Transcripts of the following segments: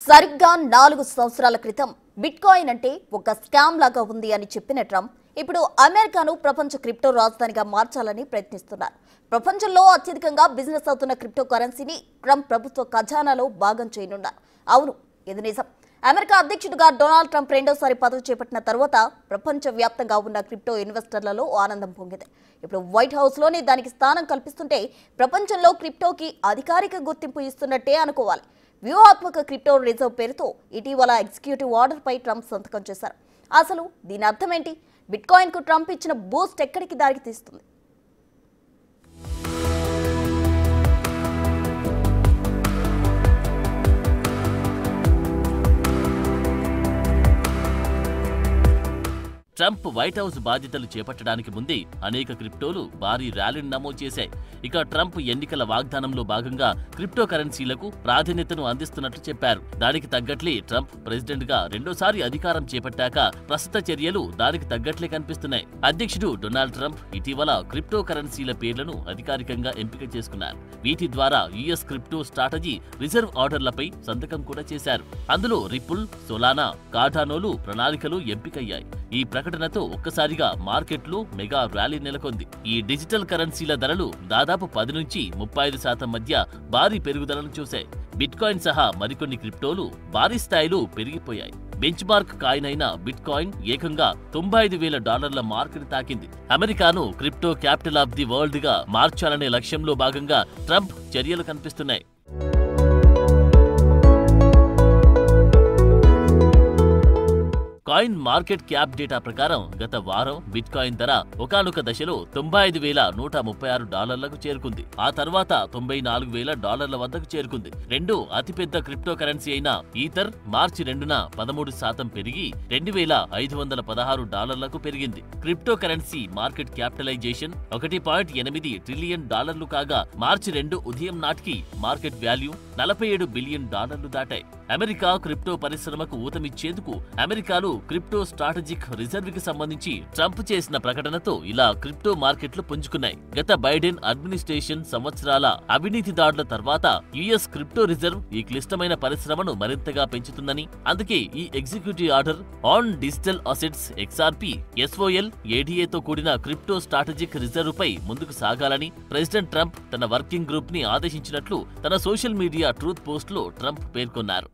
సరిగ్గా 4 సంవత్సరాల క్రితం బిట్కాయిన్ అంటే ఒక స్కామ్ లాగా ఉంది అని చెప్పిన ట్రంప్ ఇప్పుడు అమెరికాను ప్రపంచ క్రిప్టో రాజధానిగా మార్చాలని ప్రయత్నిస్తున్నారు. ప్రపంచంలో అత్యధికంగా బిజినెస్ అవుతున్న క్రిప్టో కరెన్సీని ట్రంప్ ప్రభుత్వ ఖజానాలో భాగం చేయనున్నారు. అవును, ఇది నిజం. అమెరికా అధ్యక్షుడిగా డొనాల్డ్ ట్రంప్ రెండోసారి పదవి చేపట్టిన తర్వాత ప్రపంచ వ్యాప్తంగా ఉన్న క్రిప్టో ఇన్వెస్టర్లలో ఆనందం పొంగింది. ఇప్పుడు వైట్ హౌస్లోనే దానికి స్థానం కల్పిస్తుంటే ప్రపంచంలో క్రిప్టోకి అధికారిక గుర్తింపు ఇస్తున్నట్టే అనుకోవాలి. వ్యూహాత్మక క్రిప్టో రిజర్వ్ పేరుతో ఇటీవల ఎగ్జిక్యూటివ్ ఆర్డర్ పై ట్రంప్ సంతకం చేశారు. అసలు దీని అర్థం ఏంటి? బిట్కాయిన్ కు ట్రంప్ ఇచ్చిన బూస్ట్ ఎక్కడికి దారికి తీస్తుంది? ట్రంప్ వైట్ హౌస్ బాధ్యతలు చేపట్టడానికి ముందే అనేక క్రిప్టోలు భారీ ర్యాలీని నమోదు చేశాయి. ఇక ట్రంప్ ఎన్నికల వాగ్దానంలో భాగంగా క్రిప్టో కరెన్సీలకు ప్రాధాన్యతను అందిస్తున్నట్లు చెప్పారు. దానికి తగ్గట్లే ట్రంప్ ప్రెసిడెంట్ గా రెండోసారి అధికారం చేపట్టాక ప్రస్తుత చర్యలు దానికి తగ్గట్లే కనిపిస్తున్నాయి. అధ్యక్షుడు డొనాల్డ్ ట్రంప్ ఇటీవల క్రిప్టో కరెన్సీల పేర్లను అధికారికంగా ఎంపిక చేసుకున్నారు. వీటి ద్వారా యుఎస్ క్రిప్టో స్ట్రాటజీ రిజర్వ్ ఆర్డర్లపై సంతకం కూడా చేశారు. అందులో రిపుల్, సోలానా, కార్డానోలు ప్రణాళికలు ఎంపికయ్యాయి. ఈ ప్రకటనతో ఒక్కసారిగా మార్కెట్లో మెగా ర్యాలీ నెలకొంది. ఈ డిజిటల్ కరెన్సీల ధరలు దాదాపు 10 నుంచి 35% మధ్య భారీ పెరుగుదలను చూశాయి. బిట్కాయిన్ సహా మరికొన్ని క్రిప్టోలు భారీ స్థాయిలో పెరిగిపోయాయి. బెంచ్ మార్క్ కాయిన్ అయిన బిట్కాయిన్ ఏకంగా $95,000 మార్కును తాకింది. అమెరికాను crypto capital of the world గా మార్చాలనే లక్ష్యంలో భాగంగా ట్రంప్ చర్యలు కనిపిస్తున్నాయి. కాయిన్ మార్కెట్ క్యాప్ డేటా ప్రకారం గత వారం బిట్కాయిన్ ధర ఒకానొక దశలో $95,136కు చేరుకుంది. ఆ తర్వాత $94,000 వద్దకు చేరుకుంది. రెండో అతిపెద్ద క్రిప్టో కరెన్సీ అయిన ఈథర్ మార్చి 2న 13% పెరిగి $2,516కు పెరిగింది. Cryptocurrency market capitalisation $1.8 trillion కాగా మార్చి 2 ఉదయం నాటికి మార్కెట్ వాల్యూ $47 బిలియన్ దాటాయి. అమెరికా క్రిప్టో పరిశ్రమకు ఊతమిచ్చేందుకు అమెరికాలో క్రిప్టో స్ట్రాటజిక్ రిజర్వ్ కి సంబంధించి ట్రంప్ చేసిన ప్రకటనతో ఇలా క్రిప్టో మార్కెట్లు పుంజుకున్నాయి. గత బైడెన్ అడ్మినిస్ట్రేషన్ సంవత్సరాల అవినీతి దాడుల తర్వాత యుఎస్ క్రిప్టో రిజర్వ్ ఈ క్లిష్టమైన పరిశ్రమను మరింతగా పెంచుతుందని, అందుకే ఈ executive order on digital assets XRP SOL ADAతో కూడిన క్రిప్టో స్ట్రాటజిక్ రిజర్వ్ పై ముందుకు సాగాలని ప్రెసిడెంట్ ట్రంప్ తన వర్కింగ్ గ్రూప్ ని ఆదేశించినట్లు తన సోషల్ మీడియా ట్రూత్ పోస్ట్ లో ట్రంప్ పేర్కొన్నారు.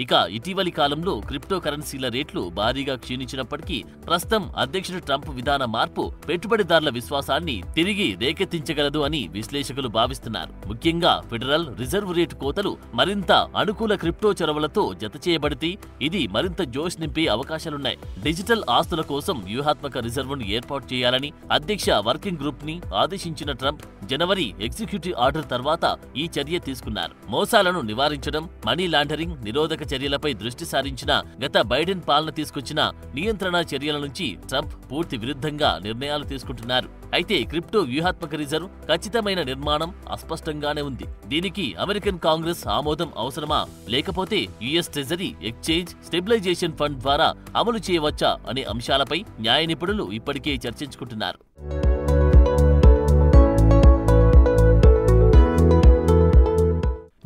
ఇక ఇటీవలి కాలంలో క్రిప్టో కరెన్సీల రేట్లు భారీగా క్షీణించినప్పటికీ ప్రస్తుతం అధ్యక్షుడు ట్రంప్ విధాన మార్పు పెట్టుబడిదారుల విశ్వాసాన్ని తిరిగి రేకెత్తించగలదు అని విశ్లేషకులు భావిస్తున్నారు. ముఖ్యంగా ఫెడరల్ రిజర్వ్ రేటు కోతలు మరింత అనుకూల క్రిప్టో చొరవలతో జతచేయబడితే ఇది మరింత జోష్ నింపే అవకాశాలున్నాయి. డిజిటల్ ఆస్తుల కోసం వ్యూహాత్మక రిజర్వును ఏర్పాటు చేయాలని అధ్యక్ష వర్కింగ్ గ్రూప్ ని ఆదేశించిన ట్రంప్ జనవరి ఎగ్జిక్యూటివ్ ఆర్డర్ తర్వాత ఈ చర్య తీసుకున్నారు. మోసాలను నివారించడం, మనీ లాండరింగ్ నిరోధక చర్యలపై దృష్టి సారించిన గత బైడెన్ పాలన తీసుకొచ్చిన నియంత్రణ చర్యల నుంచి ట్రంప్ పూర్తి విరుద్ధంగా నిర్ణయాలు తీసుకుంటున్నారు. అయితే క్రిప్టో వ్యూహాత్మక రిజర్వ్ ఖచ్చితమైన నిర్మాణం అస్పష్టంగానే ఉంది. దీనికి అమెరికన్ కాంగ్రెస్ ఆమోదం అవసరమా, లేకపోతే US treasury exchange stabilisation fund ద్వారా అమలు చేయవచ్చా అనే అంశాలపై న్యాయ నిపుణులు ఇప్పటికే చర్చించుకుంటున్నారు.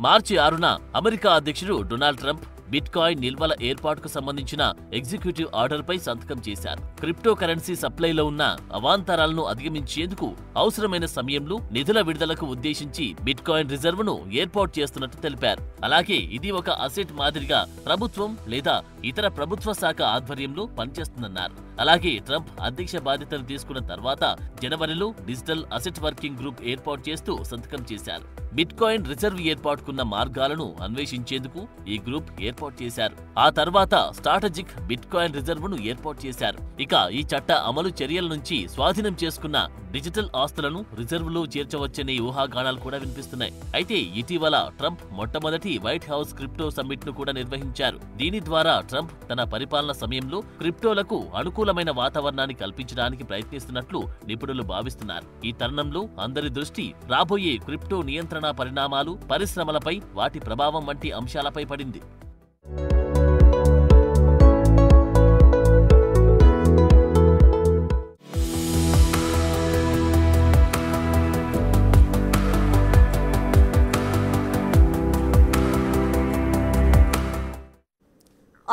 మార్చి 6న అమెరికా అధ్యక్షుడు డొనాల్డ్ ట్రంప్ బిట్కాయిన్ నిల్వల ఏర్పాటుకు సంబంధించిన ఎగ్జిక్యూటివ్ ఆర్డర్ పై సంతకం చేశారు. క్రిప్టో కరెన్సీ సప్లైలో ఉన్న అవాంతరాలను అధిగమించేందుకు అవసరమైన సమయంలో నిధుల విడుదలకు ఉద్దేశించి బిట్కాయిన్ రిజర్వ్ ను ఏర్పాటు చేస్తున్నట్టు తెలిపారు. అలాగే ఇది ఒక అసెట్ మాదిరిగా ప్రభుత్వం లేదా ఇతర ప్రభుత్వ శాఖ ఆధ్వర్యంలో పనిచేస్తుందన్నారు. అలాగే ట్రంప్ అధ్యక్ష బాధ్యతలు తీసుకున్న తర్వాత జనవరిలో డిజిటల్ అసెట్ వర్కింగ్ గ్రూప్ ఏర్పాటు చేస్తూ సంతకం చేశారు. బిట్కాయిన్ రిజర్వ్ ఏర్పాటుకున్న మార్గాలను అన్వేషించేందుకు ఈ గ్రూప్ ఏర్పాటు చేశారు. ఆ తర్వాత స్ట్రాటజిక్ బిట్కాయిన్ రిజర్వ్ ను ఏర్పాటు చేశారు. ఇక ఈ చట్ట అమలు చర్యల నుంచి స్వాధీనం చేసుకున్న డిజిటల్ ఆస్తులను రిజర్వ్ లో చేర్చవచ్చనే ఊహాగానాలు కూడా వినిపిస్తున్నాయి. అయితే ఇటీవల ట్రంప్ మొట్టమొదటి వైట్ హౌస్ క్రిప్టో సమ్మిట్ ను కూడా నిర్వహించారు. దీని ద్వారా ట్రంప్ తన పరిపాలన సమయంలో క్రిప్టోలకు అనుకూలమైన వాతావరణాన్ని కల్పించడానికి ప్రయత్నిస్తున్నట్లు నిపుణులు భావిస్తున్నారు. ఈ తరుణంలో అందరి దృష్టి రాబోయే క్రిప్టో నియంత్రణ పరిణామాలు, పరిశ్రమలపై వాటి ప్రభావం వంటి అంశాలపై పడింది.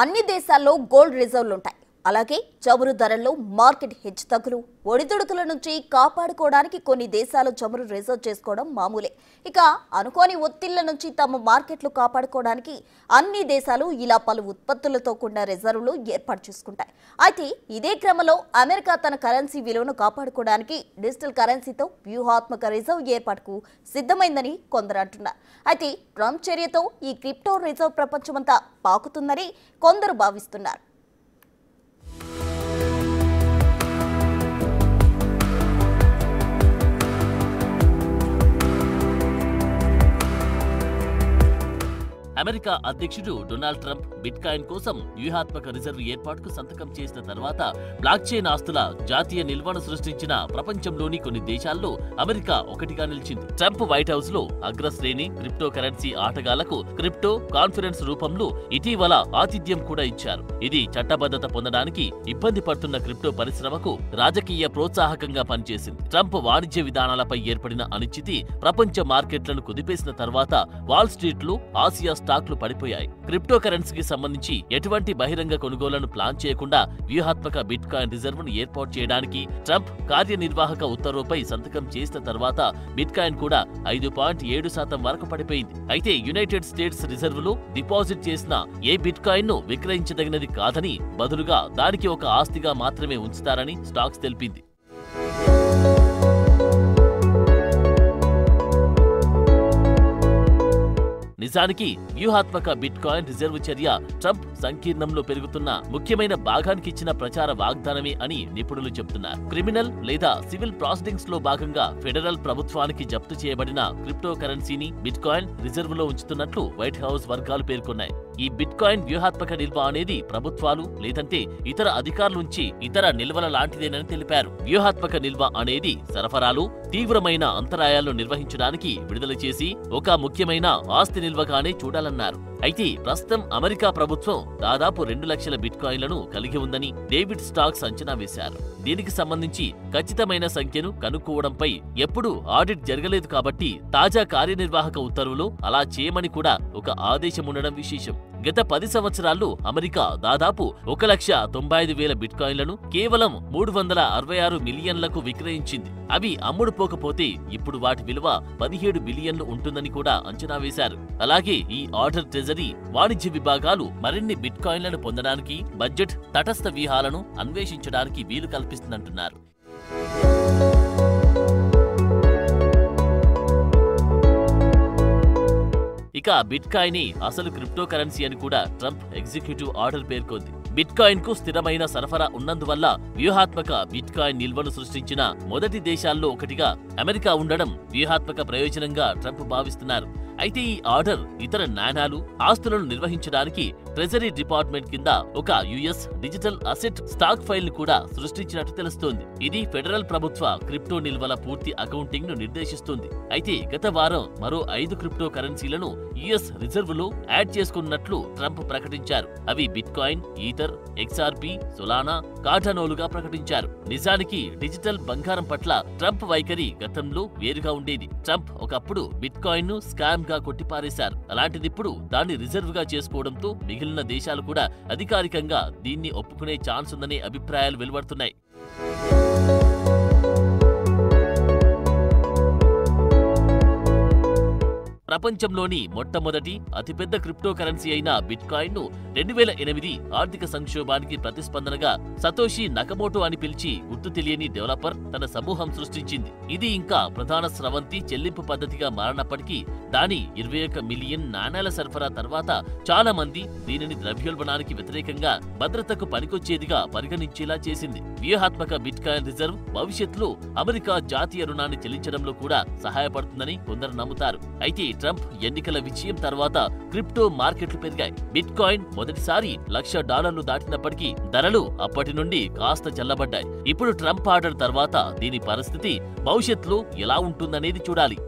అన్ని దేశాల్లో గోల్డ్ రిజర్వ్లుంటాయి. అలాగే చమురు ధరల్లో మార్కెట్ హెచ్చుతగ్గులు, ఒడిదుడుకుల నుంచి కాపాడుకోవడానికి కొన్ని దేశాలు చమురు రిజర్వ్ చేసుకోవడం మామూలే. ఇక అనుకోని ఒత్తిళ్ల నుంచి తమ మార్కెట్లు కాపాడుకోవడానికి అన్ని దేశాలు ఇలా పలు ఉత్పత్తులతో కూడిన రిజర్వులు ఏర్పాటు చేసుకుంటాయి. అయితే ఇదే క్రమంలో అమెరికా తన కరెన్సీ విలువను కాపాడుకోవడానికి డిజిటల్ కరెన్సీతో వ్యూహాత్మక రిజర్వ్ ఏర్పాటుకు సిద్ధమైందని కొందరు అంటున్నారు. అయితే ట్రంప్ చర్యతో ఈ క్రిప్టో రిజర్వ్ ప్రపంచమంతా పాకుతుందని కొందరు భావిస్తున్నారు. అమెరికా అధ్యక్షుడు డొనాల్డ్ ట్రంప్ బిట్కాయిన్ కోసం వ్యూహాత్మక రిజర్వ్ ఏర్పాటుకు సంతకం చేసిన తర్వాత బ్లాక్ చైన్ ఆస్తుల జాతీయ నిల్వను సృష్టించిన ప్రపంచంలోని కొన్ని దేశాల్లో అమెరికా ఒకటిగా నిలిచింది. ట్రంప్ వైట్ హౌస్ లో అగ్రశ్రేణి క్రిప్టో కరెన్సీ ఆటగాళ్లకు క్రిప్టో కాన్ఫరెన్స్ రూపంలో ఇటీవల ఆతిథ్యం కూడా ఇచ్చారు. ఇది చట్టబద్ధత పొందడానికి ఇబ్బంది పడుతున్న క్రిప్టో పరిశ్రమకు రాజకీయ ప్రోత్సాహకంగా పనిచేసింది. ట్రంప్ వాణిజ్య విధానాలపై ఏర్పడిన అనిశ్చితి ప్రపంచ మార్కెట్లను కుదిపేసిన తర్వాత వాల్ స్ట్రీట్ లో ఆసియా స్టాక్లు పడిపోయాయి. క్రిప్టో కరెన్సీకి సంబంధించి ఎటువంటి బహిరంగ కొనుగోళ్లను ప్లాన్ చేయకుండా వ్యూహాత్మక బిట్ కాయిన్ రిజర్వ్ ను ఏర్పాటు చేయడానికి ట్రంప్ కార్యనిర్వాహక ఉత్తర్వుపై సంతకం చేసిన తర్వాత బిట్ కాయిన్ కూడా 5.7% వరకు పడిపోయింది. అయితే యునైటెడ్ స్టేట్స్ రిజర్వ్ లో డిపాజిట్ చేసిన ఏ బిట్ కాయిన్ ను విక్రయించదగినది కాదని, బదులుగా దానికి ఒక ఆస్తిగా మాత్రమే ఉంచుతారని స్టాక్స్ తెలిపింది. నిజానికి వ్యూహాత్మక బిట్ కాయిన్ రిజర్వ్ చర్య ట్రంప్ సంకీర్ణంలో పెరుగుతున్న ముఖ్యమైన భాగానికి ఇచ్చిన ప్రచార వాగ్దానమే అని నిపుణులు చెబుతున్నారు. క్రిమినల్ లేదా సివిల్ ప్రాసెసింగ్స్ లో భాగంగా ఫెడరల్ ప్రభుత్వానికి జప్తు చేయబడిన క్రిప్టో కరెన్సీని బిట్ కాయిన్ రిజర్వ్ లో ఉంచుతున్నట్లు వైట్ హౌస్ వర్గాలు పేర్కొన్నాయి. ఈ బిట్ కాయిన్ వ్యూహాత్మక నిల్వ అనేది ప్రభుత్వాలు లేదంటే ఇతర అధికారులుంచి ఇతర నిల్వల లాంటిదేనని తెలిపారు. వ్యూహాత్మక నిల్వ అనేది సరఫరాలు తీవ్రమైన అంతరాయాలను నిర్వహించడానికి విడుదల చేసి ఒక ముఖ్యమైన ఆస్తి నిల్వగానే చూడాలన్నారు. అయితే ప్రస్తుతం అమెరికా ప్రభుత్వం దాదాపు 2 లక్షల బిట్ కాయిన్లను కలిగి ఉందని డేవిడ్ స్టాక్స్ అంచనా వేశారు. దీనికి సంబంధించి ఖచ్చితమైన సంఖ్యను కనుక్కోవడంపై ఎప్పుడూ ఆడిట్ జరగలేదు కాబట్టి తాజా కార్యనిర్వాహక ఉత్తర్వులో అలా చేయమని కూడా ఒక ఆదేశం ఉండడం విశేషం. గత 10 సంవత్సరాల్లో అమెరికా దాదాపు 1,95,000 బిట్ కాయిన్లను కేవలం 366 మిలియన్లకు విక్రయించింది. అవి అమ్ముడుపోకపోతే ఇప్పుడు వాటి విలువ 17 బిలియన్లు ఉంటుందని కూడా అంచనా వేశారు. అలాగే ఈ ఆర్డర్ ట్రెజరీ వాణిజ్య విభాగాలు మరిన్ని బిట్ కాయిన్లను పొందడానికి బడ్జెట్ తటస్థ వ్యూహాలను అన్వేషించడానికి వీలు కల్పిస్తుందంటున్నారు. ఇక బిట్ కాయిన్ అసలు క్రిప్టో కరెన్సీ అని కూడా ట్రంప్ ఎగ్జిక్యూటివ్ ఆర్డర్ పేర్కొంది. బిట్ కాయిన్ కు స్థిరమైన సరఫరా ఉన్నందువల్ల వ్యూహాత్మక బిట్ కాయిన్ నిల్వను సృష్టించిన మొదటి దేశాల్లో ఒకటిగా అమెరికా ఉండడం వ్యూహాత్మక ప్రయోజనంగా ట్రంప్ భావిస్తున్నారు. అయితే ఈ ఆర్డర్ ఇతర నాణాలు, ఆస్తులను నిర్వహించడానికి ట్రెజరీ డిపార్ట్మెంట్ కింద ఒక US digital asset stock file ను కూడా సృష్టించినట్టు తెలుస్తోంది. ఇది ఫెడరల్ ప్రభుత్వ క్రిప్టో నిల్వల పూర్తి అకౌంటింగ్ ను నిర్దేశిస్తుంది. అయితే గత వారం మరో 5 క్రిప్టో కరెన్సీలను యుఎస్ రిజర్వ్ లో యాడ్ చేసుకున్నట్లు ట్రంప్ ప్రకటించారు. అవి bitcoin, ether, XRP, Solana, కార్డానోలుగా ప్రకటించారు. నిజానికి డిజిటల్ బంగారం పట్ల ట్రంప్ వైఖరి గతంలో వేరుగా ఉండేది. ట్రంప్ ఒకప్పుడు బిట్ కాయిన్ ను స్కామ్ గా కొట్టిపారేశారు. అలాంటిదిప్పుడు దాన్ని రిజర్వ్ గా చేసుకోవడంతో మిగిలిన దేశాలు కూడా అధికారికంగా దీన్ని ఒప్పుకునే ఛాన్స్ ఉందనే అభిప్రాయాలు వెలువడుతున్నాయి. ప్రపంచంలోని మొట్టమొదటి అతిపెద్ద క్రిప్టో కరెన్సీ అయిన బిట్ కాయిన్ ను 2008 ఆర్థిక సంక్షోభానికి ప్రతిస్పందనగా సతోషి నకమోటో అని పిలిచి గుర్తు తెలియని డెవలపర్ తన సమూహం సృష్టించింది. ఇది ఇంకా ప్రధాన స్రవంతి చెల్లింపు పద్ధతిగా మారినప్పటికీ దాని 21 మిలియన్ నాణేల సరఫరా తర్వాత చాలా మంది దీనిని ద్రవ్యోల్బణానికి వ్యతిరేకంగా భద్రతకు పనికొచ్చేదిగా పరిగణించేలా చేసింది. వ్యూహాత్మక బిట్ కాయిన్ రిజర్వ్ భవిష్యత్తులో అమెరికా జాతీయ రుణాన్ని చెల్లించడంలో కూడా సహాయపడుతుందని కొందరు నమ్ముతారు. అయితే ట్రంప్ ఎన్నికల విజయం తర్వాత క్రిప్టో మార్కెట్లు పెరిగాయి. బిట్ కాయిన్ మొదటిసారి $1,00,000 దాటినప్పటికీ ధరలు అప్పటి నుండి కాస్త చల్లబడ్డాయి. ఇప్పుడు ట్రంప్ ఆర్డర్ తర్వాత దీని పరిస్థితి భవిష్యత్తులో ఎలా ఉంటుందనేది చూడాలి.